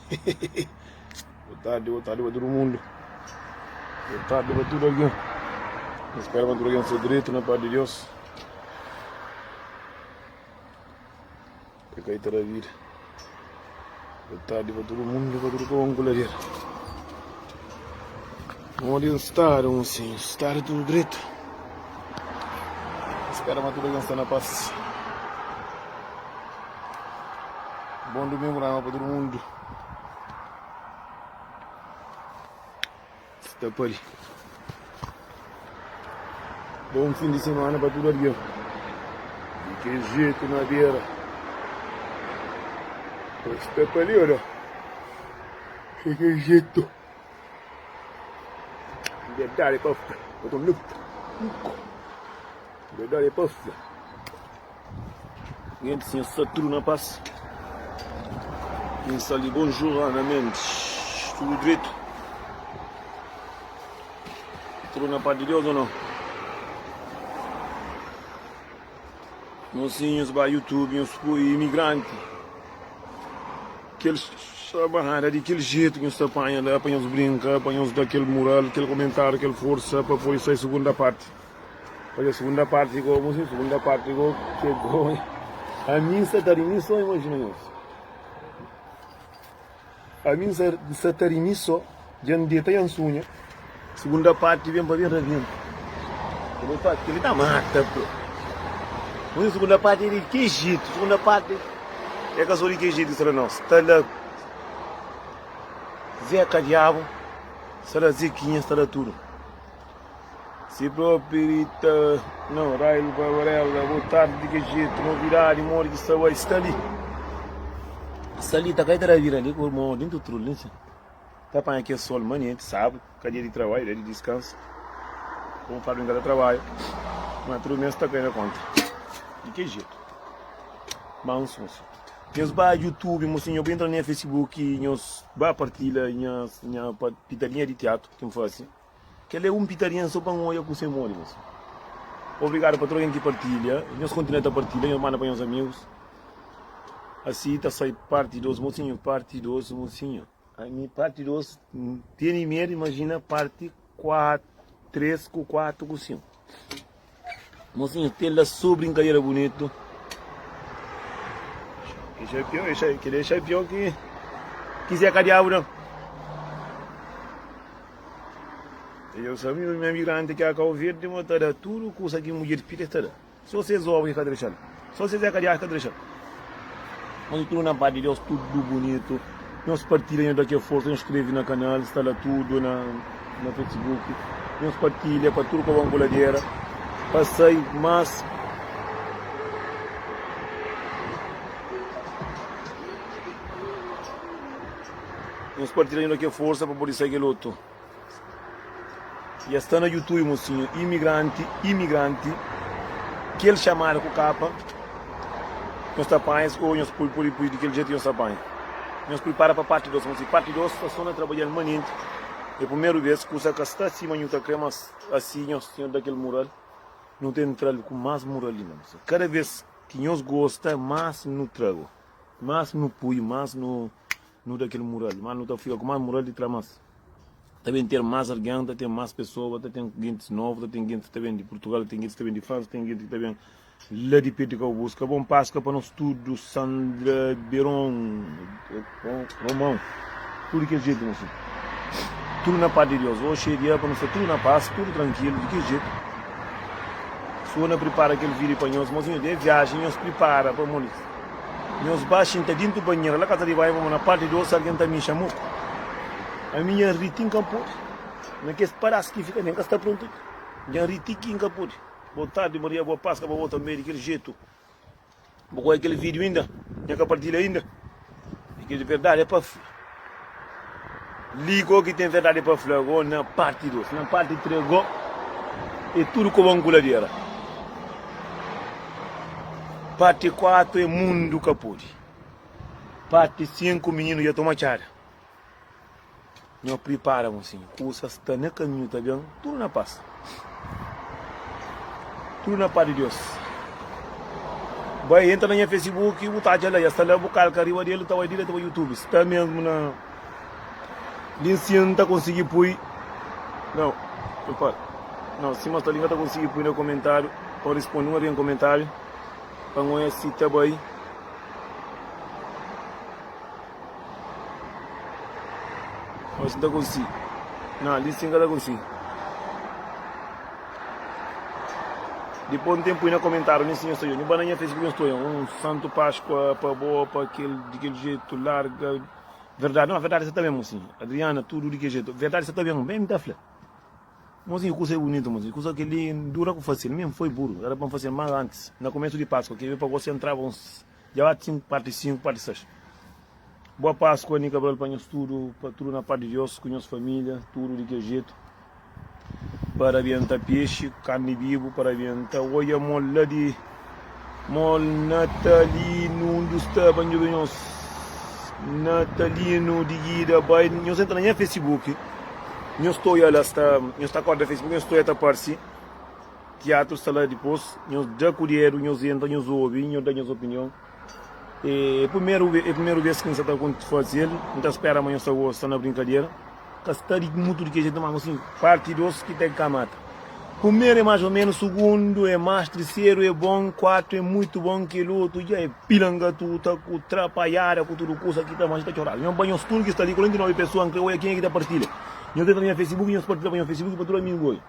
Boa tarde para todo mundo. Boa tarde para tudo aqui. Espero que tudo seja direito na paz de Deus. Que aí terá vida. Boa tarde para todo mundo, para todo mundo que onde estar, sim, estar tudo direito. Espero que tudo esteja na paz. Bom domingo para todo mundo. Está por aí. Bom fim de semana para tudo aqui. De que jeito na beira. Está por ali, olha. De que jeito. Verdade, puff. Eu tô louco. Verdade, puff. Gente, sim, só tudo na paz. Quem sabe bonjour, Ana Mendes. Tudo direito. Tudo na paz de Deus ou não? Mocinhos para YouTube, uns imigrantes. Aqueles chamarra daquele jeito que uns apanham, apanham os brincos, apanham os daquele mural, aquele comentário, aquele força para pôr isso aí segunda parte. Olha, a segunda parte ficou, mocinho, segunda parte ficou, chegou. A mim satarini só, imagina isso. A mim satarini só, diante de tem sonha. Segunda parte vem para vir ravinho. Segunda parte ele tá mata, pô. A segunda parte ele que jeito, segunda parte é que só ele que jeito será nós. Tá lá Zeca diabo, será Zequinha, será tudo. Se proprita, não, Railo Bavarela, boa tarde, de que jeito, novidade, mora que está ali. Está ali, tá caída da vira ali, com o irmão dentro do trulho, né? Tá para aqui é sol, manhã, sábado, dia de trabalho, dia de descanso. Vamos para brincar de trabalho. Mas tudo mesmo está caindo a conta. De que jeito? Mas, moço. Nós vai YouTube, mocinho, eu entro no Facebook e nós vai partilhar minha pitarinha de teatro, que eu faço. Que ele é pitarinha só para um olho com sem molho, moço. Obrigado para todo mundo que partilha. Nós continuamos a partilhar, eu mando para meus amigos. Assim está sai parte 2, mocinho, parte 2, mocinho. A minha parte 2 tem medo, imagina parte 4, 3 com 4 com 5. Mocinho, tem lá sua brincadeira bonito. Que deixa é pior que quiser cadear, não. Eu sabia que minha migrante que acabou de ver, matar tudo coisa que mulher pide estar. Só vocês ouvem que deixar. Só vocês é cadear que deixar. Mas tudo na paz de Deus, tudo bonito. Nós partilhamos daqui a força, nós escrevemos no canal, está lá tudo na Facebook. Nós partilhamos para tudo que vamos coladeira. Passei, mas nós partilhamos daqui a força para poder sair luto. E está no YouTube, mocinho, imigrante, que ele chamaram com capa. Nós tapamos, ou nós por daquele jeito nós tapamos. Nós preparamos para a parte 2, mocinho. Parte 2 está só trabalhando manente. É a primeira vez que você está acima de outra crema assim, nós temos daquele mural. Não tem trago com mais mural ali, não. Cada vez que nós gostamos, mais no trago. Mais no punho, mais no daquele mural. Mas não fica com mais mural de tramas. Também tem mais alguém, tem mais pessoas, tem gente nova, tem gente também de Portugal, tem gente também de França, tem gente também lá de Pedro que eu busco. Bom Páscoa para nós tudo, Sandra, Beron, Romão, tudo que jeito, moço. Tudo na paz de Deus. Hoje é dia para nós tudo na paz, tudo tranquilo, de que jeito. Se você prepara aquele vídeo para nós, mocinho, de viagem, nós prepara para nós. Nós baixamos dentro do banheiro, lá casa de vai, vamos na parte de Deus, alguém também chamou. A minha Rita em Campo, naquele paraço que fica, nem que está pronto. Minha Rita aqui em Campo. Boa tarde, Maria, boa Páscoa, boa também, daquele jeito. Boa aquele vídeo ainda, minha compartilha ainda. Que de verdade é para ligou que tem verdade para falar, na parte 2, na parte 3, é tudo como um coladeira. Parte 4 é mundo capode. Parte 5, menino já toma chá. Nós preparamos assim, coisas está no caminho, tá vendo? Tudo na paz. Tudo na paz de Deus. Vai, entra na minha Facebook e botar lá, já está lá, o cara arriba dele, está aí direto para o YouTube. Está mesmo na... Linha não está conseguindo pôr... Não, opa. Não, se mas está ligado, está conseguindo pôr no comentário, ou responder um comentário, para nós se está bem. Ou se está conseguindo. Não, linha está conseguindo. Depois de um tempo aí no comentário, nem sim, eu estou. No banana Facebook eu estou. Santo Páscoa para boa, para daquele jeito larga. Verdade, não, a verdade está mesmo assim. Adriana, tudo daquele jeito. Verdade está mesmo, bem da flor. Mozinho, coisa é bonita, mozinho. Coisa que ele dura com fazer, mesmo foi burro. Era para fazer mais antes, no começo de Páscoa, que para você entrar uns. Já há 5 partes, 6. Boa Páscoa, Nica Cabral, para nós tudo na paz de Deus, com nossa família, tudo daquele jeito. Para avientar peixe, carne viva, para avientar olha mola de mol natalino dos tabanhos natalino de guida vai nós entra na Facebook nós estou lá está nós está com a Facebook nós estou até parci teatro sala depois nós já curieiro nós entra nós ouve nós dá nossa opinião e primeiro vez que nós está com fazer então espera amanhã só na brincadeira. Está de muito de que a gente toma assim, parte dos que tem camada. Primeiro é mais ou menos, segundo é mais, terceiro é bom, quarto é muito bom, que outro já é pilanga, tu tá com trapalhada, com tudo coisa que tá mais tá chorado. Eu banho tudo que está ali, 49 pessoas, que olha quem é que tá partilha. Eu tenho na minha Facebook, eu partilho na minha Facebook para todo mundo.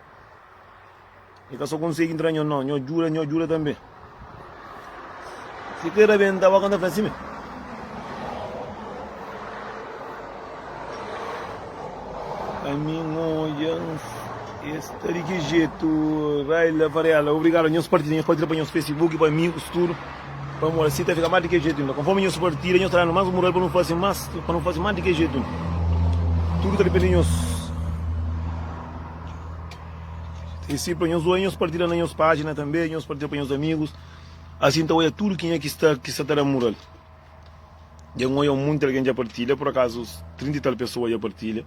E que só consegue entrar não, eu jura também. Se quer bem, tá bacana para cima. Amigo, está de que jeito, Raila Varela, obrigado, nós partilhamos para o Facebook, para mim, tudo, para o se fica mais de que jeito, conforme nós partilhamos, nós trabalhamos mais o mural para não fazer mais de que jeito, tudo está dependendo de nós. E se para nós partilhamos nas nossas páginas também, nós partilhamos para os amigos, assim então é tudo quem é que está no mural. Eu não muita gente já partilha, por acaso 30 e tal pessoas já partilham.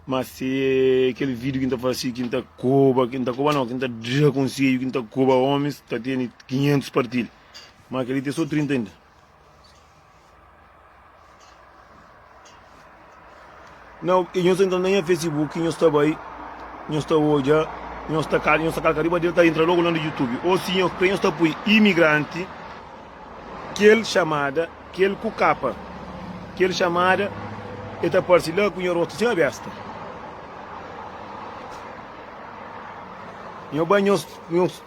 Mas se aquele vídeo que está fazendo, que está coba não, que está já consigo, que está coba homens, está tendo 500 partilhas. Mas aquele tem só 30 ainda. Não, e nós entramos no Facebook, nós estamos aí, nós estamos hoje, nós estamos calcariba dele, está entrando logo lá no YouTube. Ou se nós estamos por imigrante, que ele chamada, que ele cucapa, que ele chamada, ele está partilhando com o rosto sem aberta.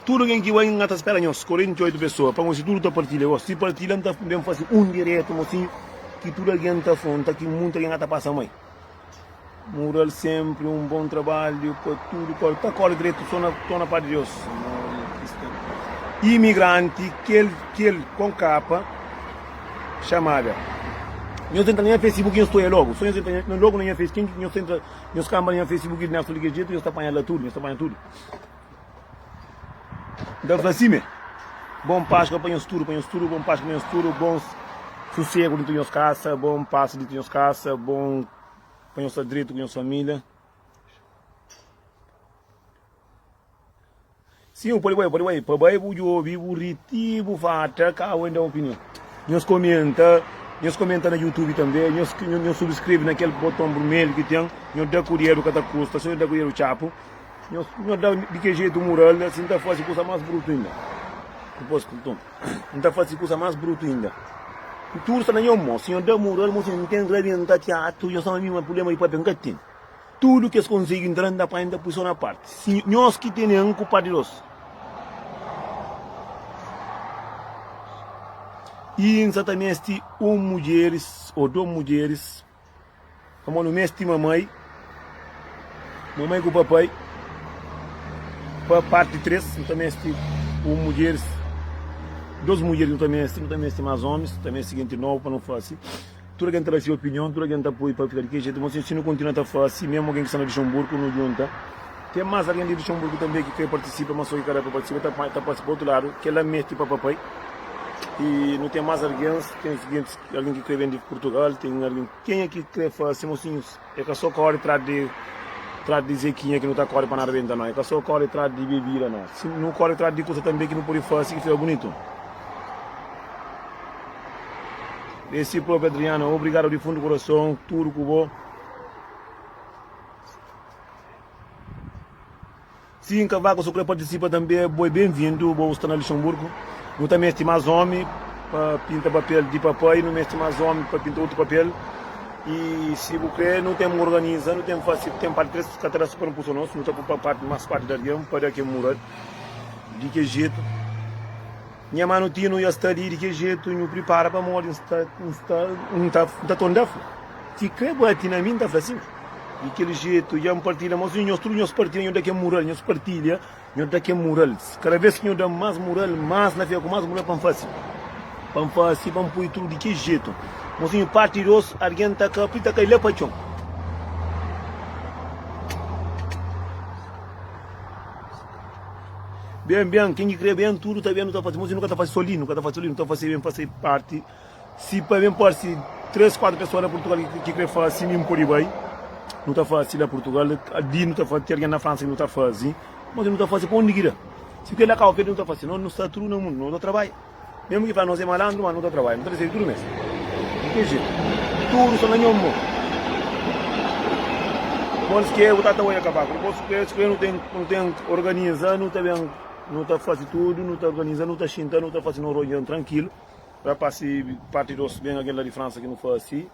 Tudo que vai em espera nós 48 pessoas para nós tudo está partilhando se partilhando está bem fazer direto assim que tudo alguém está fonte que muita gente está passando aí mural sempre bom trabalho para tudo está corre direito só na paz de Deus imigrante que ele com capa chamada nós entramos no Facebook e nós estou logo só nós entramos logo no Facebook nós entramos nós câmera no Facebook e na África jeito nós está apanhando tudo da Flacime, bom Páscoa para nós tudo, bom Páscoa para nós tudo, bom sossego de nós casa, bom passo de nós casa, bom para nós direito com nossa família. Sim, pode vai, para vai ouvir o ritivo fata, cá ainda opinião. Nós comenta no YouTube também, nós subscreve naquele botão vermelho que tem, nós dá curieiro cada custa, só dá curieiro chapo. Nós dá de que jeito mural, assim está fazendo coisa mais bruta ainda. Depois não está fazendo coisa mais bruta ainda. Tudo está na minha mão, se eu dá mural, você não tem greve, não está teatro, eu sou a minha problema e para bem que tem. Tudo que eles conseguem entrar na parte da posição na parte. Se nós que temos culpa de nós. E exatamente mulheres ou 2 mulheres, como no mês de mamãe com o papai. Para parte 3, também mulheres, 2 mulheres também mais homens, também é seguinte novo para não fazer. Tudo que entra a sua opinião, tudo que entra apoio para ficar de jeito, mas se não continua a fazer, mesmo alguém que está no Luxemburgo, não junta. Tem mais alguém de Luxemburgo também que quer participar, mas só que cara para participar, está participando do outro lado, que ela mete para papai. E não tem mais alguém, tem alguém que quer vir de Portugal, tem alguém, quem é que quer fazer, mocinhos, é que só corre atrás de dizer quem é que não está correndo para nada venda não, é que só corre atrás de bebida não. Se não corre atrás de coisa também que não pode fazer, que fica bonito. Esse próprio Adriano, obrigado de fundo do coração, tudo que bom. Sim, Cavaco, se você participa também, bem-vindo, vou estar na Luxemburgo. Não também este mais homem para pintar papel de papai, não este mais homem para pintar outro papel. E se você não tem organiza, não tem fácil, tem parte três cadeiras super impulsionos, não tem para parte mais parte da região, para que murar. De que jeito? Minha mano tinha não ia estar ali, de que jeito? Não prepara para morrer, não está tão dafo. Se crê, vai ter na minha tá assim. De aquele jeito, já partilha, mas nós partilha, daqui mural, nós partilha, nós daqui mural. Cada vez que nós dá mais mural, mais na via com mais mural para fazer. Para fazer, para pôr tudo de que jeito? Mas em parte dos alguém tá capita que ele pachão. Bem, quem crê bem tudo tá vendo, tá fazendo, mas nunca tá fazendo solinho, nunca tá fazendo solinho, tá fazendo bem fazer parte. Se para bem parte 3, 4 pessoas na Portugal que crê fazer, nem por aí. Não está fácil a Portugal, a Dino está fazendo, alguém na França que não está fazendo, mas não está fazendo para onde gira. Se o que ele acaba de não está fazendo, não está tudo no mundo, não está trabalho. Mesmo que para nós é malandro, mas não está trabalho, não está recebendo tudo mesmo. Não tem jeito. Tudo só não é um mundo. Mas que eu estou a acabar, porque não tem organizando, não está bem, não está fazendo tudo, não está organizando, não está xintando, não está fazendo reunião tranquilo. Para passar parte dos bem alguém lá de França que não faz assim.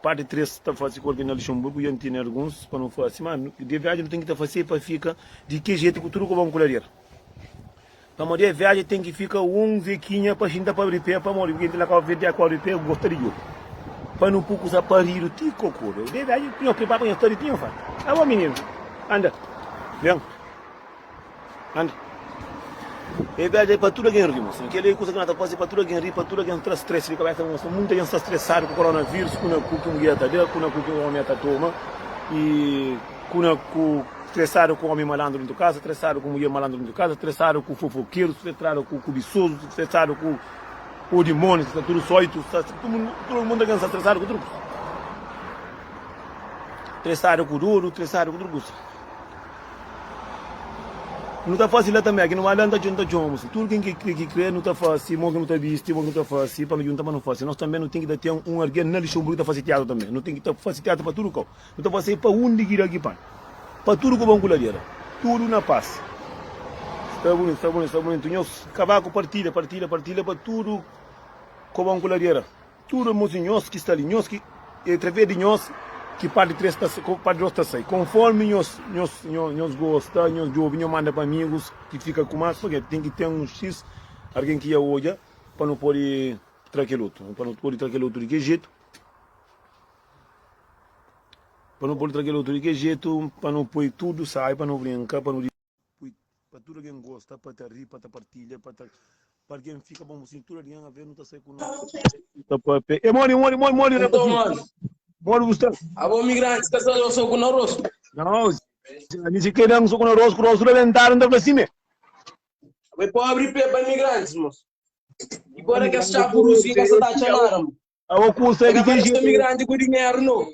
Parte 3 está fazendo com alguém na Luxemburgo e tem alguns para não fazer, mas de viagem não tem que estar fazendo para ficar de que jeito que tudo que vamos colher. Para morrer viagem tem que ficar zequinha para xintar para abrir pé para morrer, porque ele acaba de ver de acordo pé, gostaria de para não pouco usar para rir o tico coro. De viagem tinha preparo para a história tinha faz. Ah, bom menino, anda, vem, anda. E viagem para tudo alguém rir, moço. Aquela coisa que nós fazemos para tudo alguém rir, para tudo alguém traz stress de cabeça, moço. Muita gente está estressada com o coronavírus, com o guia está dentro, com o que o homem está toma, e com o estressado com o homem malandro dentro de casa, estressado com o mulher malandro dentro de casa, estressado com o fofoqueiro, estressado com o cobiçoso, estressado com o demônio, está tudo só e todo mundo está estressado com tudo. Estressado com o duro, estressado com tudo. Não está fácil lá também, aqui não há nada de juntar juntos. Tudo quem crê não está fácil, morre não está visto, morre não está fácil, para me juntar mas não fácil. Nós também não tem que ter um alguém na Luxemburgo para fazer teatro também. Não tem que fazer teatro para tudo, não está fácil para onde ir aqui, para tudo que vão coladeira. Tudo na paz. Está bonito. Nós cavaco partilha para tudo que vão coladeira. Tudo mozinhos que está ali, nós que através de nós que parte 3 parte 2 está sai. Conforme nós gosta, nós jovens manda para amigos que fica com mais, porque tem que ter um X, alguém que ia olhar para não poder trazer outro, para não poder trazer outro de que jeito, para não poder trazer outro de que jeito, para não pôr tudo sai, para não brincar, para tudo alguém gosta, para te rir, para te partilhar, para quem fica bom, cintura de a ver não está sai com nada. E mori, Então, mano. Bora, Gustavo. A bom migrante, que está só com o rosto. Não, nem sequer não sou com o rosto levantaram da cima. Vai para abrir pé para imigrantes, moço. E agora que está por isso, que está achando. A curso é que tem migrante com dinheiro, não.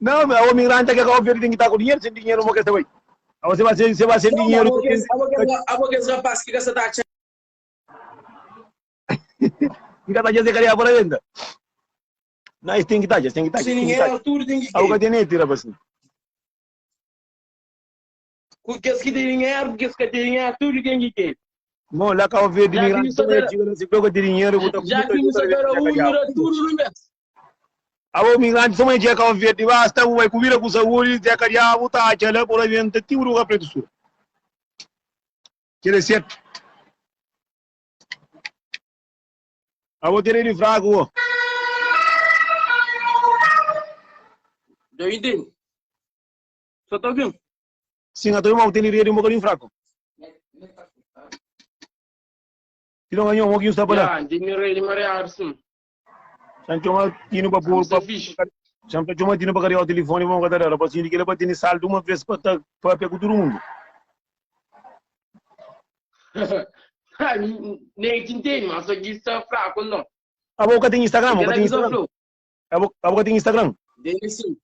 Não, o migrante que acaba de tem que estar com dinheiro, sem dinheiro não quer saber. Você vai sem dinheiro. A boca esse rapaz que está achando. Fica a gente queria para venda. Não, tem que estar. Se ninguém é tudo tem que ir. Algo tem tira para assim. Porque esse que tem dinheiro, porque esse que tem dinheiro, tudo tem que ir. Não, lá acaba de migrante também, se pega dinheiro, já que não sabe tudo no mês. O migrante também já acaba de basta, vai cobrir com saúde, já que já botar a chela por aí, tem um lugar para isso. Quer dizer, a vou ter ele fraco. Já entendi. Só está ouvindo? Sim, a tua irmã tem ele um bocadinho fraco. E não ganhou um pouquinho está para lá. Dinheiro sim. Sancho uma tino para pôr para Sancho uma tino para carregar o telefone vamos cadar era para assim que ele para ter saldo uma vez para pegar todo mundo. Nem entendi, mas aqui está fraco não. A boca tem Instagram, a boca tem Instagram. Sim.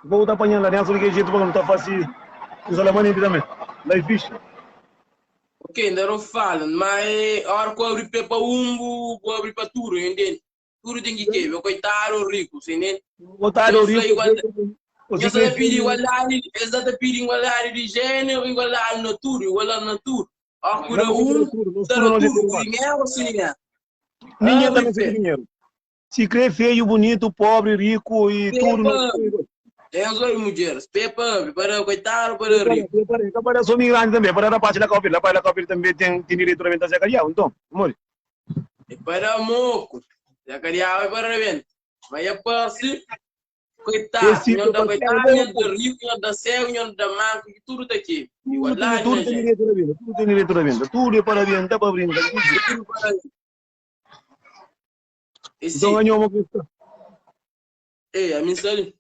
Vou apanhar lá dentro do jeito para não está fácil. Os alemães também. Live fish. Ok, ainda não falam, mas a hora que eu abri para umbo, eu abri para tudo, entende? Tudo tem que eu coitado rico, entende? Botaram o Eu falei rico, igual, você eu só crê pedi igualdade, eles até pedem igualdade de gênero, igualdade na tudo, igualdade na tudo. A não, cura mas um, nós tudo dar nós é tudo, igual. dinheiro, sim, né? Ninguém tá Abre nesse pé, dinheiro. Se crê feio, bonito, pobre, rico e tudo, nós pepa, tudo igual. tem as duas mulheres, pepa, para coitado, para rico. Para sou migrante também, para a parte da Copil, a parte da Copil também tem direito a ventas de então, amor. E para moco, já queria para evento. Mas é para assim, coitado, Esse nós da passeio, coitado, nós da rico, nós da céu, nós da manco, tudo daqui. Igualdade, tudo né, tem gente? direito a venda, tudo tem direito a venda, tudo é para venda, para brincar. Tudo para e Então, sim, ganhou uma questão. a mensagem.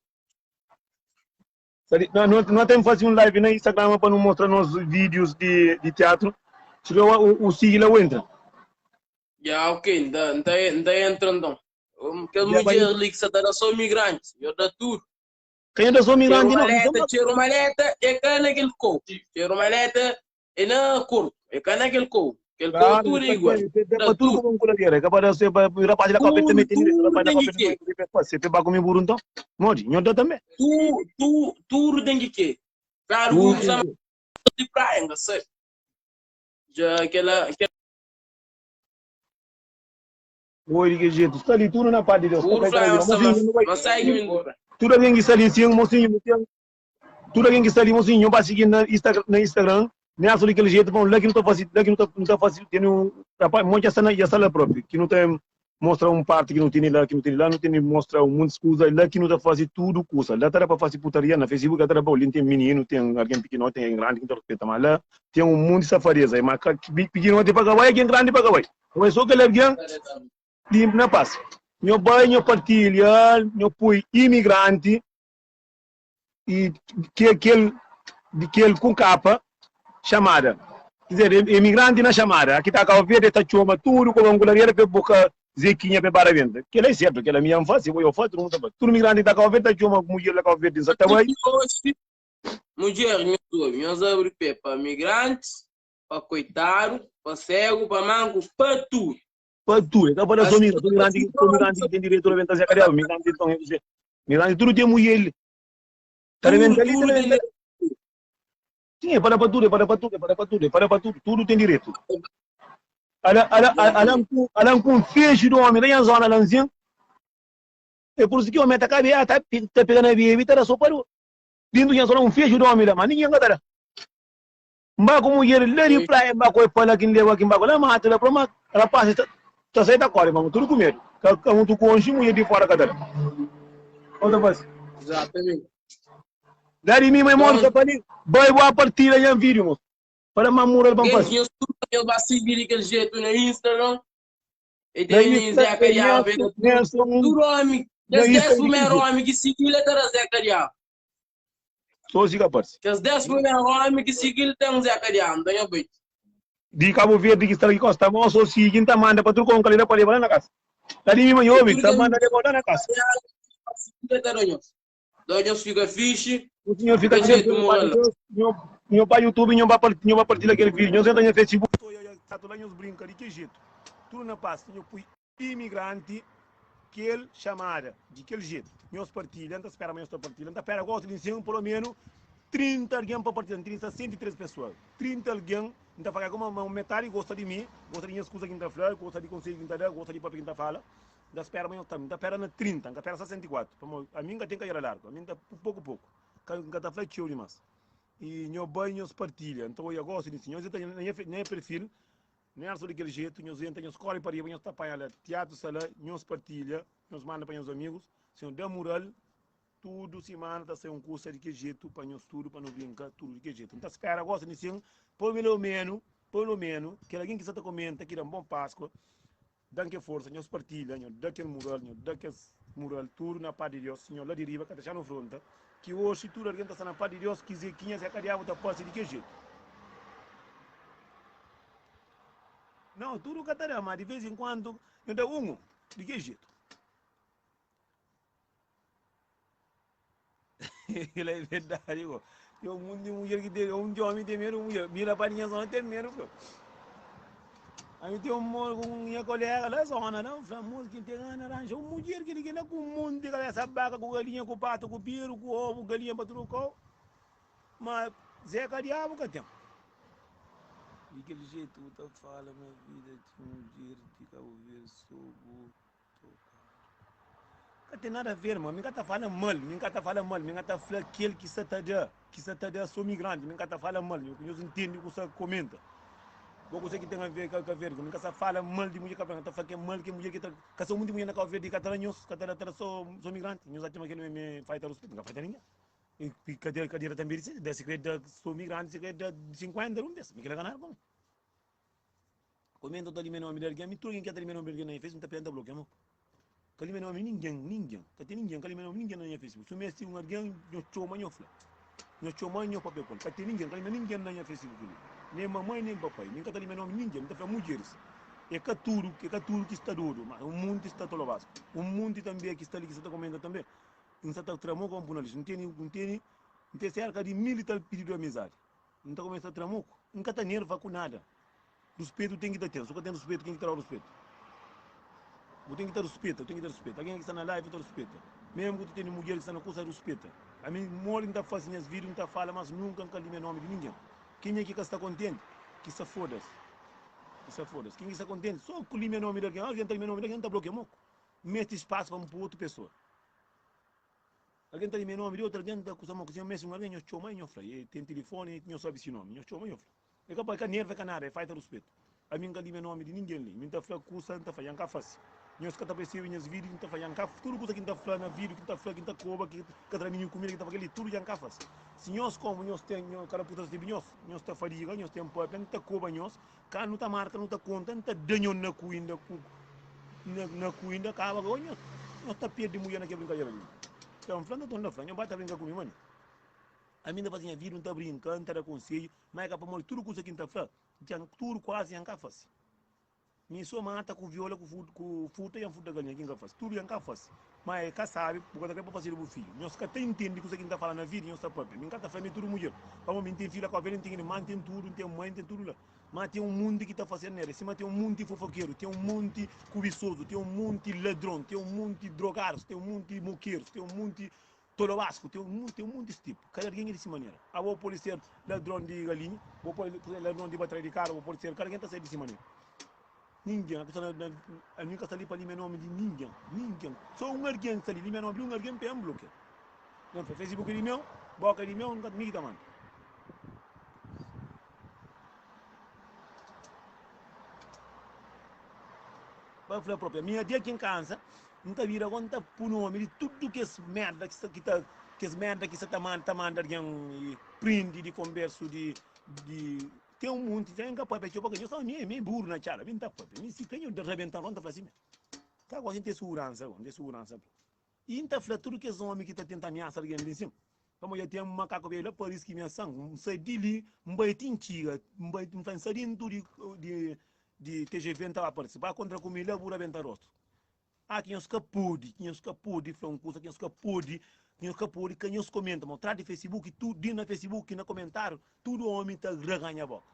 Nós temos que fazer um live no Instagram para nos mostrar nossos vídeos de teatro. Se o sigilo entra. Já, ok, não entra então. Que Já vai. mulher ali que você está só imigrante, eu dou tudo. Quem ainda sou migrante, não. Então, Tira uma maleta, é cá naquele cou. Tira uma maleta, é na curto, é cá naquele cou. Aquele cou claro, tudo é igual. para Dá tudo tudo, como um coladeira. É para ser para a parte da Copil também tem direito. A tudo parte da tem que Copil quê? também você vai comer burro, então. Morde, nós também. Tudo tem que quê? Claro, Tudo. o Sam de praia, não sei. Já aquela Oi, de que jeito? Está ali tudo na parte de Deus. puro Papai, cara, praia, mocinho, não vai. mas sai que me Tudo alguém que está ali, sim, mocinho, tudo alguém que está ali, mocinho, vai seguir na Instagram, nem acho daquele jeito, bom, lá que não está fácil, lá que não está fácil, tem um, rapaz, monte a sala própria, que não tem, mostra um parte que não tem lá, não tem, mostra um monte de coisa, lá que não está fácil tudo, coisa, lá está para fazer putaria, na Facebook, está para olhar, tem menino, tem alguém pequeno, tem grande, que não respeita, mas lá tem um monte de safadeza, mas pequeno tem para Gawai, quem grande para Gawai, mas só que ele é limpo na paz. Meu banho partilha, meu pui imigrante, e que com capa chamada. Quer dizer, imigrante na chamada. Aqui está a ver, está chama tudo com angularia para boca zequinha para para venda. Que é certo, que é a minha face, eu faço, tudo imigrante está a ver, está chama mulher lá a ver, diz até vai. mulher, meus abre pé para migrantes, para coitado, para cego, para manco, para tudo. Para tudo, está para só migrante que tem direito a venda, Zé Carial, migrante, então, migrante, tudo tem mulher. Está a venda ali, está a venda. Sim, é para tudo, é para tudo, é para tudo, é para tudo, tudo tem direito. Alam com fecho do homem, tem a zona lanzinha. É por isso que o homem está pegando a via, está só parou. Dentro de zona um fecho do homem, mas ninguém está. Mbak como mulher, lady praia, mbak ko pala kin lewa kin mbak la mata la proma, ela passa tá sai da corre, vamos tudo com medo. Como tu conche mulher de fora cada. Outra vez. Exatamente. Dari mim memória tá ali, vai boa partida em vídeo, mo. Para mamura para Quem fazer. tinha eu vai seguir aquele jeito no Instagram, e Daí tem Zé Carial, tudo homem, na das 10 primeiros Instagram. homens que seguiram, era Zé Carial. Só siga parceiro. Das 10 primeiros homens que seguiram, tem Zé Carial, não tem bem. Di Cabo Verde que está aqui costa, mo so si quinta manda para tu com calida para levar na casa. Dari mim eu vi, tá manda levar na casa. Doños fica fixe, O senhor fica de jeito moral. meu pai YouTube, meu pai partilha aquele vídeo, eu sento no Facebook, tá tudo aí uns brinca de que jeito. Tudo na paz, eu fui imigrante, que ele chamara, de que jeito. Meus partilham, espera, meus partilham, espera, gosto de ensinar pelo menos 30 alguém para partilhar, 30, 103 pessoas. 30 alguém, então fala como uma metade gosta de mim, gosta de minhas coisas que está falando, gosta de conselho que está dando, gosta de papo que está falando. Da espera amanhã também, da espera na 30, da espera 64. A minha tem que ir largo, a minha tá pouco pouco. Que tá flexiu demais. E meu banho partilha, então eu gosto disso. Eu tenho nem perfil, nem acho daquele jeito, eu tenho escola para ir, eu tapar ela, teatro, sala, nós partilha, nós manda para os amigos, se eu der mural, tudo semana tá sendo um curso de que jeito para nós tudo para não brincar, tudo de que jeito. Então espera, gosto disso, pelo menos, que alguém que está comenta que dá um bom Páscoa. Danke força, nós partilha, nós daquele mural, tudo na paz de Deus, senhor lá de riba, que está no fronte, que hoje tudo alguém está na paz de Deus, que Zequinha se acadiava da posse de que jeito? Não, tudo que está mas de vez em quando, não dá de que jeito? Ele é verdade, Tem um mundo de mulher que tem um homem tem medo mulher. Mira para ninguém só tem medo, filho. Aí tem um minha colega lá zona, não, famoso que tem naranja, uma mulher que liga com um mundo de galera sabaca, com galinha, com pato, com piro, com ovo, galinha para trucar. Mas Zeca diabo que tem. De aquele jeito, tu fala, minha vida de mulher, fica a ouvir sobre não tem nada a ver, mano. Ninguém tá falando mal, ninguém tá falando mal, ninguém tá falando aquele que está a sou migrante, ninguém tá falando mal, eu entendo o que você comenta. Vou conseguir ter a ver com a ver, ninguém tá falando mal de mulher, tá falando mal que mulher que tá, que sou muito mulher na casa de catalanhos, que sou migrante, nós já temos aquele me faz respeito, não faz ninguém. E cadeira também disse, desse que sou migrante, se que de 50 um desse, me quer ganhar como? Comenta ali menor mulher, que me tudo que ali menor mulher que fez, não tá perdendo bloqueio. Kali meno ninguém, kati ninguém, kali meno ninguém na Facebook. Se messi um alguém, eu choma nyofla. Eu choma nyo papel pol. Kati ninguém, kali meno ninguém na Facebook. Nem mamãe nem papai, nem kali meno ninguém, tá falando mulheres. É caturo que está duro, mas o mundo está todo vasco. O mundo também que está ali que está comendo também. Não está tramou com punalismo, não tem cerca de 1000 e tal pedido de amizade. Não está começando a tramou, não está nerva com nada. Respeito tem que ter, só que tem respeito tem que ter o respeito. Eu tenho que ter respeito, eu tenho que ter respeito. Alguém que está na live, eu tenho respeito. Mesmo que tu tenha mulher que está na coisa, respeita. A mim, mole não está fazendo as vídeos, não está falando, mas nunca calime o nome de ninguém. Quem é que está contente? Que se foda-se. Que se foda-se. Quem está contente? Só calime o nome de alguém. Alguém está o nome de alguém, está bloqueando. Mete espaço para outra pessoa. Alguém está o nome de outra, alguém está com uma coisa, mesmo alguém, eu chamo, eu falo. Tem telefone, eu sabe esse nome, eu chamo, eu falo. É capaz que a nerva é nada, é falta de respeito. A mim, calime o nome de ninguém. Mim está falando com o santo, está fazendo fácil. Nós que apareceu em vídeos, que está fazendo cá, tudo coisa que está falando na vídeo, que está falando, que está coba, que está traminho comida, que está fazendo tudo já cá faz. Se nós como nós temos cara puta de nós está fadiga, nós temos pobre, não está coba nós, cá não está marca, não está conta, não está danho na cuinda, na cuinda, acaba com nós está perdendo mulher naquele brincadeira ali. Então, falando de onde falando, não basta brincar comigo, mano. A minha fazia vídeo, não está brincando, está conselho, mas é capaz de tudo coisa que está falando, tudo quase já cá faz. Minha sua mata com viola, com fruta e a fruta galinha, quem faz? Tudo yang faz. Mas é que sabe, porque é para fazer o filho. Nós que até entende o que está falando na vida, nós está próprio. Minha casa família tudo mulher. Para mim tem filha com a velha, tem irmã, tem tudo, tem mãe, tem tudo lá. Mas tem um mundo que está fazendo nela. Cima tem um mundo de fofoqueiro, tem um mundo de cobiçoso, tem um mundo de ladrão, tem um mundo de drogados, tem um mundo de moqueiros, tem um mundo de tolobasco, tem um mundo desse tipo. Cada alguém é dessa maneira. A boa polícia ladrão de galinha, a boa polícia ladrão de batalha de carro, a boa polícia, cada alguém está saindo dessa maneira. Ninguém, a minha casa ali para ali nome de ninguém. Só um alguém está ali, meu nome, um alguém para um bloqueio. Não foi Facebook ali meu, boca ali meu, nunca me mano. Vai falar própria, minha dia que em casa, não está vira conta por nome de tudo que é merda que é merda que você está mandando alguém print de conversa de tem um mundo, tem um capaz de porque eu sou meio burro na cara, bem tá próprio, me se tenho de arrebentar conta para cima. Tá com a gente segurança, de segurança. E então fala tudo que é homem que está tentando ameaçar alguém ali em cima. Como eu tenho um macaco velho, por isso que minha sangue, um sai dele, um baitinho tira, um baitinho fansarinho de TGV não estava participar contra comida, vou aventar rosto. Ah, quem os capude, foi um curso, quem os capude, quem os comenta, mostrar de Facebook, tudo na Facebook, na comentário, tudo homem está reganha a boca.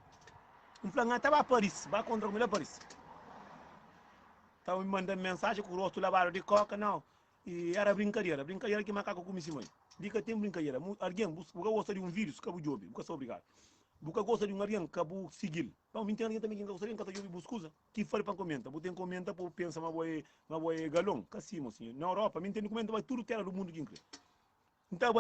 Um flangão estava a Paris, vai contra comida Paris. Estava me mandando mensagem com o rosto lavado de coca, não. E era brincadeira que macaco come em cima. Diga tem brincadeira. Alguém busca gosta de um vírus, cabo de obi, busca obrigado. Busca gosta de um alguém, cabo seguir. Então, me entende também que gosta de um cabo de obi, busca. Que faz para comentar? Você tem comenta para pensar, mas vai galão, cassimo, assim. Na Europa, me entende comenta, vai tudo terra do mundo que incrível. Então,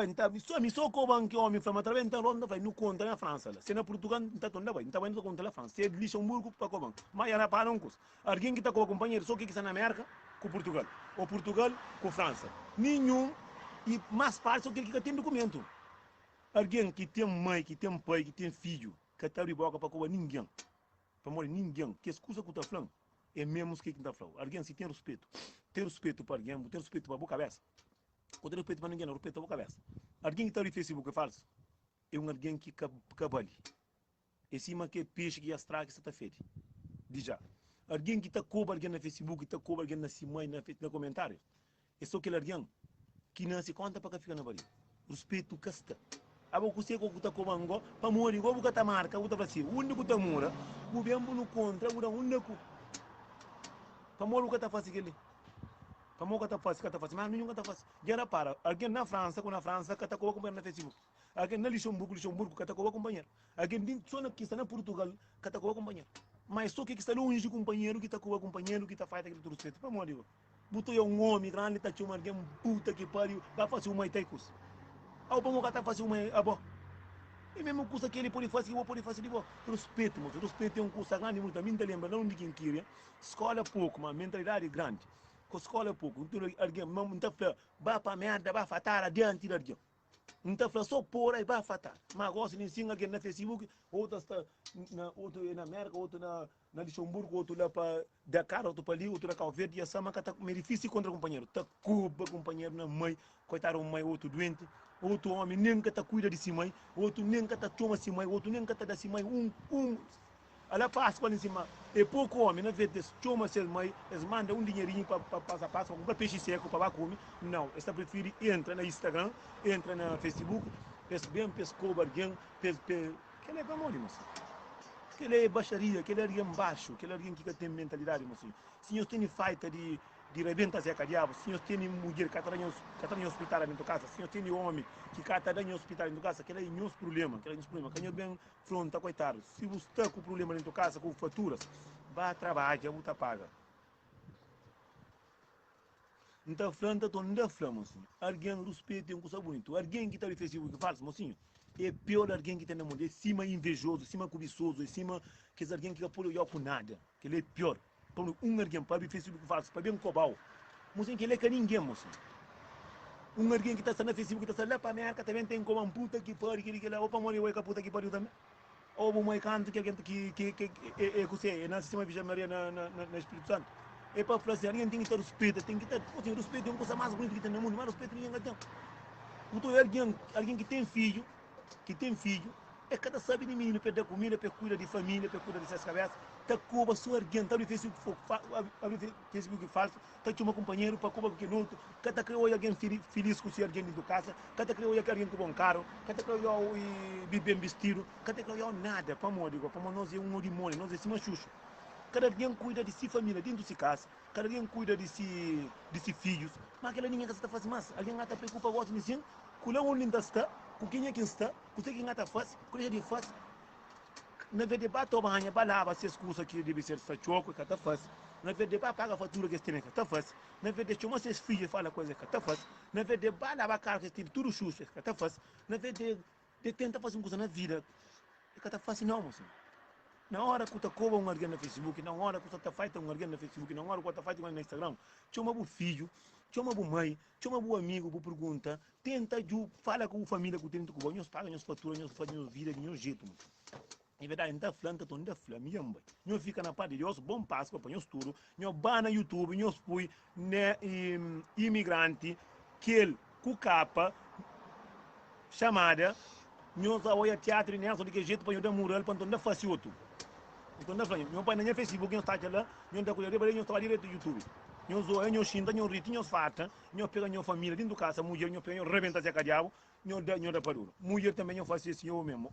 me só coban que homem fama através da ronda vai no conta na França lá. Se na Portugal está tonda vai, então vai no conta na França. Se é de Luxemburgo para coban. Mas era para não cus. Alguém que está com o companheiro só que está na América com Portugal, ou Portugal com França. Nenhum e mais parte só que tem documento. Alguém que tem mãe, que tem pai, que tem filho, que está de boca para coban ninguém. Para morrer ninguém. Que excusa que está falando é mesmo que está falando. Alguém se tem respeito para alguém, tem respeito para a boa cabeça. Eu tenho respeito para ninguém, não respeito a boa cabeça. Alguém que está no Facebook é falso. É um alguém que cabale. Em cima que é peixe que estraga, que está feito. De já. Alguém que está cobra alguém no Facebook, que está cobra alguém na cima, na comentário. É só aquele alguém que não se conta para que fica na barriga. Respeito casta. abo kuseko kuta komango pamori go buka tamarka buta brasi unde kuta mura ku bembu no contra buda unde ku pamoro kata fasi kele pamoro kata fasi mas nenhum kata fasi gera para alguém na França com na França kata ko companheiro na Facebook alguém na Luxemburgo kata ko companheiro alguém din só que está na Portugal kata ko companheiro mas só que está longe companheiro que tá com companheiro que tá faz aquele tudo certo pamoro digo buto é um homem grande tá chamando alguém puta que pariu vai fazer uma itaicos ao pamoro kata fasi uma abo e mesmo curso que ele pode fazer, eu pode fazer de boa. Respeito, moço. Respeito é um curso grande, muito. A mim te lembra, não de quem queria. Escola pouco, mas mentalidade grande. Com escola pouco. Então, alguém, não está falando, vai para merda, vai fatar adiante, alguém. Não está falando só por aí, vai fatar. Mas gosto de ensinar alguém na Facebook, outro está na América, outro na Luxemburgo, outro lá para Dakar, outro para ali, outro na Cabo Verde, e a sama que está meio difícil contra o companheiro. Está cuba, companheiro, na mãe, coitado, mãe, outro doente. Outro homem nem que está cuida de si mãe, outro nem que está toma si mãe, outro nem que está da si mãe, ela passa para em cima, é pouco homem, na vez toma se mãe, eles mandam dinheirinho para passar, comprar peixe seco para comer, não, esta prefere entra no Instagram, entra no Facebook, pes bem, pescou barguém, que ele é para morrer, moço. Que ele é baixaria, que ele é alguém baixo, que ele é alguém que tem mentalidade, moço. Se eu tenho feita de rebenta se a diabo, se eu tenho mulher que está em hospital dentro de casa, se eu tenho homem que está em hospital dentro de casa, que ele é meus problemas, que ele é bem fronta, coitado. Se você está com problema dentro de casa, com faturas, vá trabalhar, já você paga. Então, frente a não flama, assim. Alguém respeita um coisa bonito. Alguém que está no Facebook faz, mocinho, é pior alguém que está na mão, é cima invejoso, cima cobiçoso, é cima que é alguém que apoia com nada, que ele é pior. Então, alguém para o Facebook faz, para bem cobal. Mocinho, que ele é que ninguém, mocinho. Alguém que está no Facebook, que está lá para a América, também tem como uma puta que pariu, que lá, ou para morrer, ou é puta que pariu também. Ou uma canto que alguém que é na sistema de Maria na Espírito Santo. É para falar assim, alguém tem que ter respeito, respeito é uma coisa mais bonita que tem no mundo, mas respeito ninguém tem. Então, alguém que tem filho, é cada sabe de menino, para dar comida, para cuidar de família, para cuidar de suas cabeças, está com sua alguém, está no Facebook falso, está com um companheiro para cuidar com outro, cada criou alguém feliz com seu alguém dentro de casa, cada criou alguém com bom carro, cada criou bem vestido, cada criou nada, para nós é um demônio, nós é cima xuxo. Cada alguém cuida de si família dentro de si casa, cada alguém cuida de si filhos, mas aquela ninguém está fazendo mais, alguém está preocupado com o assim, com onde está, com quem é que está, com quem está faz, com quem é que faz. Na verdade, para tomar banho, para lavar essas coisas que deve ser choco, que está faz. Na verdade, para pagar a fatura que tem que está faz. Na verdade, chama seus filhos fala coisa que está faz. Na verdade, para lavar carro que tem tudo xuxa que está faz. Na verdade, tenta fazer uma coisa na vida que está fácil não, moço. Na hora que você cobra um alguém no Facebook, na hora que você está fazendo um alguém no Facebook, na hora que você está fazendo no Instagram, chama o filho, chama a mãe, chama o amigo, por pergunta, tenta fala com a família que tem que cobrar, nós pagamos faturas, nós fazemos vida de nenhum jeito. É verdade, não está falando, não está falando, nós fica na parte de nós, bom Páscoa, para nós tudo, nós vai na YouTube, nós põe imigrante, que ele, com capa, chamada, nós vamos ao teatro, nós de que jeito para nós dar mural, para nós fazer outro. Então, meu pai na Facebook, nós está lá, nós está colhendo, nós está direto no YouTube. Nós zoamos, nós xinta, nós rita, nós fata, nós pega a família dentro de casa, mulher, nós pega, nós rebenta essa diabo, nós dá para duro. Mulher também nós faz isso, eu mesmo.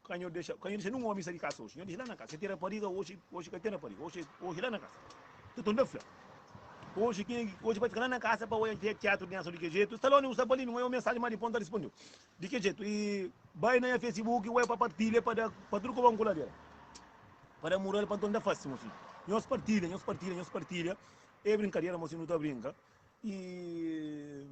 Quando eu deixo não homem sair de casa hoje, nós deixa lá na casa, você tira pariga, hoje que tira pariga, hoje lá na casa. Então, não é hoje vai ficar lá na casa para o teatro de que jeito, está lá no sabolinho, não é uma mensagem mais de ponta respondeu. De que jeito? E vai na Facebook, vai para partilha, para tudo que vamos colar dela. Para mural para onde faz, moço. Nós partilha. É brincadeira, moço, não está brinca. E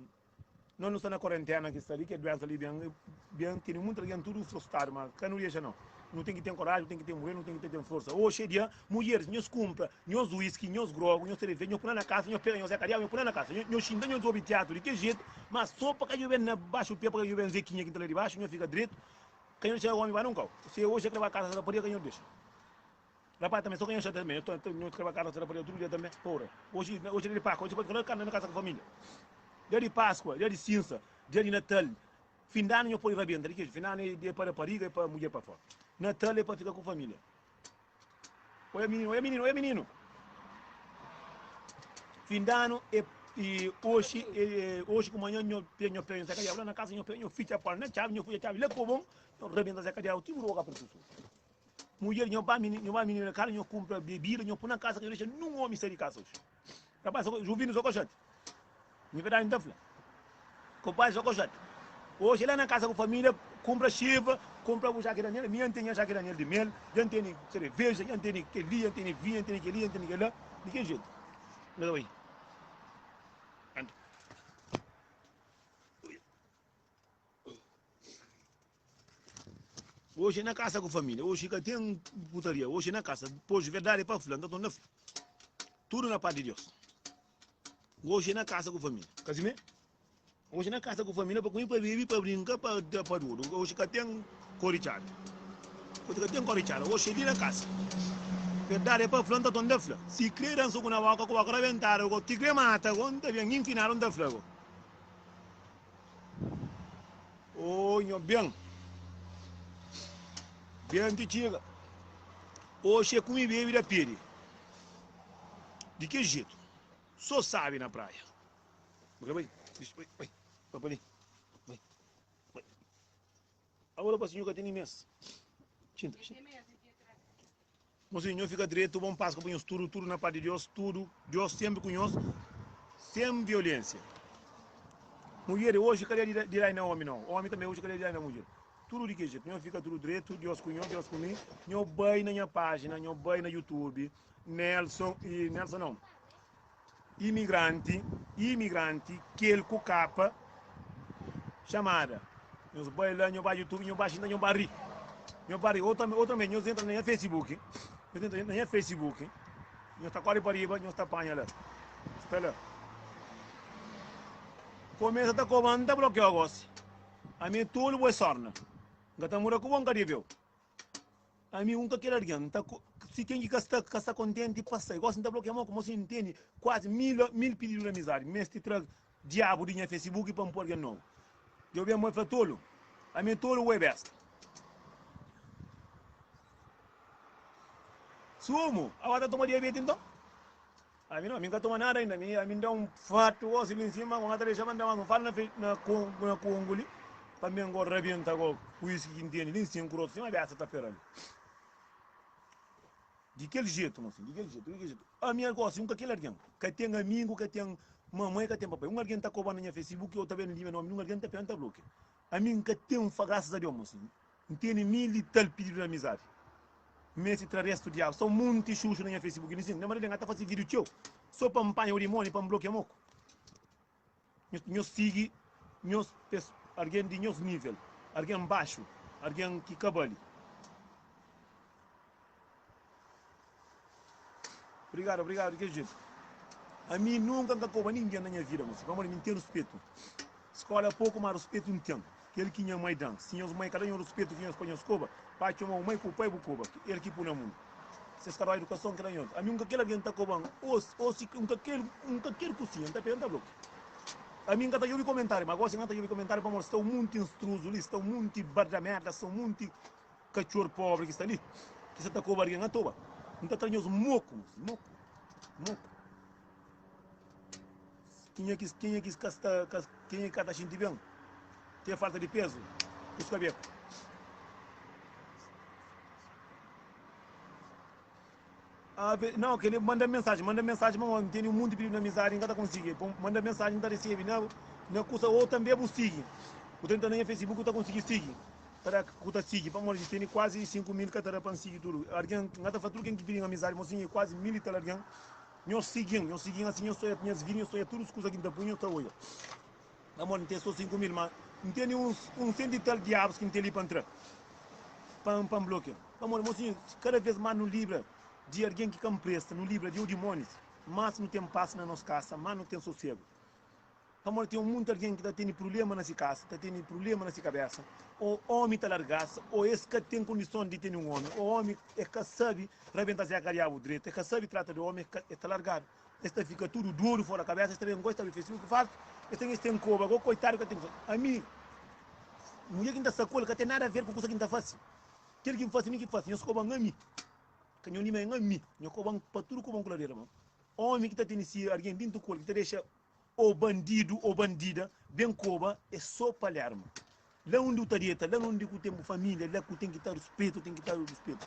nós não estamos na quarentena que está ali, que é doença ali, bem, tem muita gente tudo frustrado, mas cá não deixa não. Não tem que ter coragem, tem que ter mulher, não tem que ter força. Hoje é dia, mulheres, nós compra, nós whisky, nós grogo, nós cerveja, nós põe na casa, nós pega, nós zacarial, nós põe na casa, nós xinga, nós ouve teatro, de que jeito, mas só para que eu venha baixo o pé, para que eu venha zequinha que está lá de baixo, nós fica direito, que eu chega o homem vai nunca. Se hoje é que levar a casa, podia que eu deixa. Rapaz, também só ganha também. Eu estou trabalhando outro dia também. Porra. Hoje é de Páscoa. Hoje pode colocar na casa com a família. Dia de Páscoa, dia de cinza, dia de Natal. Fim de ano eu posso ir bem. Fim de ano é para pariga e para mulher para fora. Natal é para ficar com a família. Olha menino. Fim de ano é E hoje como amanhã eu penho Zé Cadia lá na casa eu ficha para na chave eu fui a chave le como eu rebenta Zé Cadia o tipo roga para tudo. Mulher eu ba mini cara eu compra bebida eu põe na casa que deixa não homem ser de casa hoje. Rapaz, eu vi no Zocojat. Me verdade então fala. Compadre Zocojat. Hoje lá na casa com a família compra chiva, compra o jaque Daniel, minha tem a jaque Daniel de mel, já tem cerveja, já tem que ali, já tem vinho, já tem que ali, já tem que lá. De que jeito? Não aí. Hoje na casa com a família, hoje que tem putaria, hoje na casa, depois verdade para fulano, então tudo na parte de Deus. Hoje na casa com a família, casime? Hoje na casa com a família, para comer, para beber, para brincar, para tudo. Hoje que tem corichado. Hoje que tem corichado, hoje ali na casa. Verdade para fulano, então não fla. Se creram só com a vaca, com a craventara, com o tigre mata, com o bem infinado, não fla. Oh, bem. Bem de chega. Hoje é comer bebida pire. De que jeito? Só sabe na praia. Vai. Agora para o senhor que tem imenso. Tinta. O senhor fica direito, bom passo, com tudo na parte de Deus, tudo. Deus sempre conhece, sem violência. Mulher hoje queria dizer não, homem não. Homem também hoje queria dizer não, mulher. Tudo de que jeito? Não fica tudo direito, Deus conhece, Deus comigo. Não vai na minha página, não vai na YouTube. Nelson não. Imigrante, que ele com capa, chamada. Nós vai lá, não vai YouTube, não vai China, não vai rir. Não vai rir. Outra vez, nós entra na Facebook. Nós entra na Facebook. Nós está quase para riba, nós está apanha lá. Espera lá. Começa a comanda, bloqueia o gosto. A mim tudo é sorna. Gata mura com um caribeu. A mim nunca quer alguém. Se quem que está contente, passa. Gosta de bloquear, como se entende, quase mil pedidos de amizade. Mas te trago diabo de Facebook para um pôr alguém novo. Eu venho muito tolo. A mim tolo é besta. Sumo. Agora toma diabetes então? A mim não, a mim não toma nada ainda. A mim dá fato, ou se em cima, com a telejama, não fala na Congoli. Para mim agora rebenta com o uísque que entende. Nem 5 rotos, uma besta está perando. De que jeito, moço? De que jeito? A minha gosta, nunca aquele alguém. Que tem amigo, que tem mamãe, que tem papai. Um alguém está cobrando na Facebook, eu também não digo nome, um alguém está perguntando bloque. A mim que tem graças a Deus, moço. Não tem mil e tal pedido de amizade. Mas se traz resto diabo, são muitos chuchos na minha Facebook. Não mas ele está fazendo vídeo teu. Só para me panhar o limão, para me bloquear moco. Eu sigo, alguém de nosso nível, alguém baixo, alguém que cabale. Obrigado, que jeito. A mim nunca me cobra ninguém na minha vida, moço. Vamos me ter respeito. Escola pouco, mas respeito não tem. Aquele que tinha mãe dan. Se os mãe cada um respeito que nós põe escoba, pai chamou mãe com o pai bucoba. Ele que põe no mundo. Se escala a educação que não. A mim nunca aquele alguém está cobrando. Ou se nunca aquele cozinha, está perguntando bloco. A mim nunca eu comentário, mas agora se nunca eu comentário para mostrar um monte de intruso ali, está um monte de barra merda, são um monte de cachorro pobre que está ali. Que você está cobrando alguém à toa. Não está trazendo moco. Quem é que está sentindo bem? Tem falta de peso? Os cabelos. Não, que ele manda mensagem, mas tem um mundo de pedido de amizade, não está conseguindo. Manda mensagem, não está recebendo, não custa, ou também você sigue. O tenta nem Facebook, está conseguindo seguir. Para que está seguir, vamos tem quase 5.000 que está para seguir tudo. Alguém, não está fazendo quem que pediu amizade, mas sim, quase 1.000 e tal alguém. Eu segui assim, eu sou a minhas vinhas, eu sou a tudo as coisas que está punho, eu estou olhando. Amor, não tem só 5.000, mas não tem cento e tal diabos que não tem ali para entrar. Para bloquear. Amor, mocinho, cada vez mais no livro de alguém que empresta, no livro de o demônios, mas não tem paz na nossa casa, mas não tem sossego. Amor, tem muito alguém que está tendo problema nessa casa, está tendo problema nessa cabeça. O homem está largado, ou esse que tem condição de ter um homem, o homem é que sabe rebentar a cariável direito, é que sabe tratar do homem, está largado. Este fica tudo duro fora da cabeça, este não gosta de Facebook, faz, este tem coba, coitado que tem. A mim, mulher que está sacou, que tem nada a ver com o que está fazendo. Aquele que faz, que faz, eu sou a mim. Que eu nem a mim, eu cobro para tudo como um clareiro, mano. Homem que está tendo esse alguém dentro do corpo, que te deixa ou bandido ou bandida, bem coba, é só Palermo. Lá onde o dieta, lá onde o tempo família, lá que tem que estar respeito, tem que estar o respeito.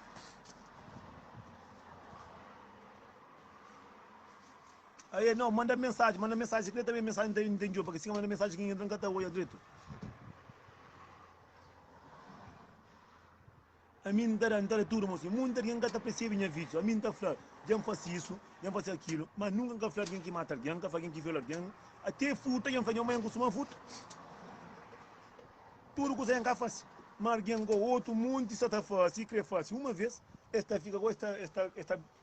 Aí não, manda mensagem, que também mensagem não entendi, porque se manda mensagem que entra em cada olho direito. A mim não tudo, moço. Muita gente está percebendo minha vida. A mim está falando, já faz isso, já faz aquilo, mas nunca fala alguém que mata alguém, nunca fala alguém que viola alguém. Até fruta, já faz uma consuma fruta. Tudo que você faz. Mas alguém com outro mundo está fácil, que é fácil. Uma vez, esta fica com esta,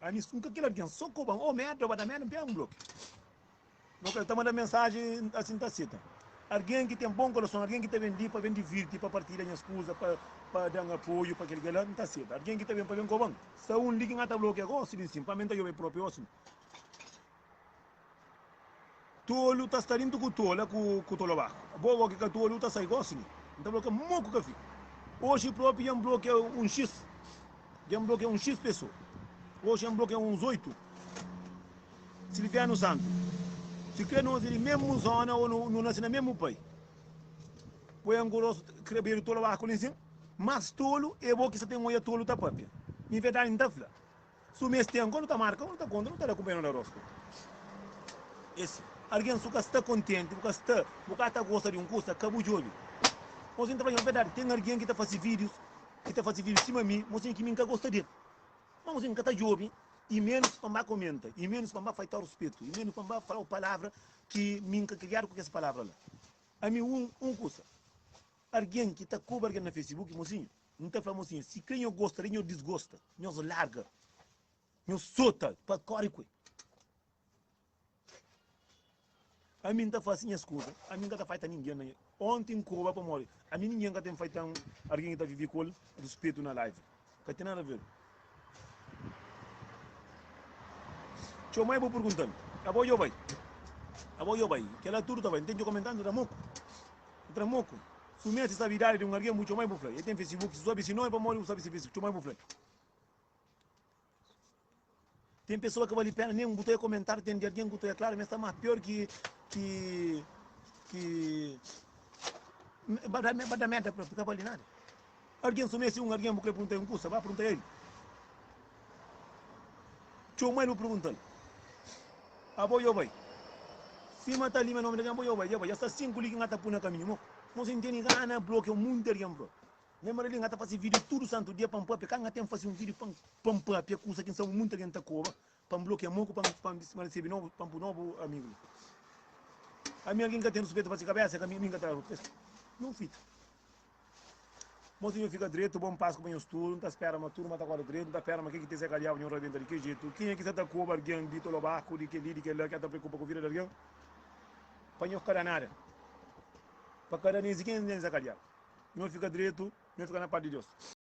a mim nunca aquilo alguém, só cobam, oh merda, vai dar merda, não um bloco. Não está mandando mensagem assim, está cita. Alguém que tem bom coração, alguém que está vendo para divertir, para partilhar minhas coisas, para dar um apoio para aquele galera, não está certo. Alguém que está vendo para ver como se um liga ngata bloqueia, assim, para mim eu próprio assim. Tolo está estarindo com tolo, com tolo baixo. Boa que tolo está saindo assim. Então bloqueia muito que fica. Hoje próprio já bloqueia um X, já bloqueia um X pessoa. Hoje já bloqueia uns 8. Silviano Santos. Se quer não ser mesmo zona ou não nasce no mesmo país. Põe um grosso, crebeiro tolo lá com isso, mas tolo é bom que você tem um olho tolo da papia. Em verdade, não está falando. Se o mês tem, quando está marcando, não está conta, não está acompanhando o horóscopo. Esse. Alguém só está contente, porque está gosta de um curso, acabou de ouvir. Mas então, em verdade, tem alguém que está fazendo vídeos, em cima de mim, mas que nunca gosta dele. Mas nunca está jovem, e menos para comenta, e menos para faltar respeito, e menos para falar a palavra que nunca criaram com essa palavra lá. A mim, curso. Alguém que está com alguém no Facebook, mocinho, não está falando assim, se quem eu gosta, quem eu desgosta, nós larga, nós solta, para correr. A mim está fazendo as coisas, a mim não está fazendo ninguém. Ontem, Cuba, para morrer, a mim ninguém está fazendo alguém que está vivendo com respeito na live. Não tem nada a ver. Deixa eu mais perguntando, abo eu vai, que ela tudo está vai, entende comentando, está moco. Se o mês está virado de alguém muito mais buflei, ele tem Facebook, se sabe se não é para morrer, sabe se Facebook, mais buflei. Tem pessoa que vale a pena, nem um botão comentário, tem de alguém que botou claro, mas está mais pior que vai dar merda para ficar vale nada. Alguém sumesse alguém que perguntar um curso, vai perguntar a ele. Deixa eu mais não perguntando. Abo eu vai. Se matar ali, meu nome de abo eu vai, já está 5 ligas ngata puna caminho. Não se entende gana bloqueio muito de bro. Lembra ali ngata fazer vídeo tudo santo dia para pôr, porque tem fazer um vídeo para pôr, porque coisa que são muito gente coba, para bloquear muito para receber novo, para novo amigo. A minha alguém que tem respeito para a cabeça, que a minha está não fita. Mocinho fica direito, bom passo com os turnos, não espera uma turma, está agora direito, não espera uma quem que tem secaliar o senhor dentro de que jeito. Quem é que está com alguém dito lá barco, de que ali, de que lá, que está preocupado com a vida de alguém? Para não ficar nada. Para cada nem sequer nem secaliar. Não fica direito, não fica na parte de Deus.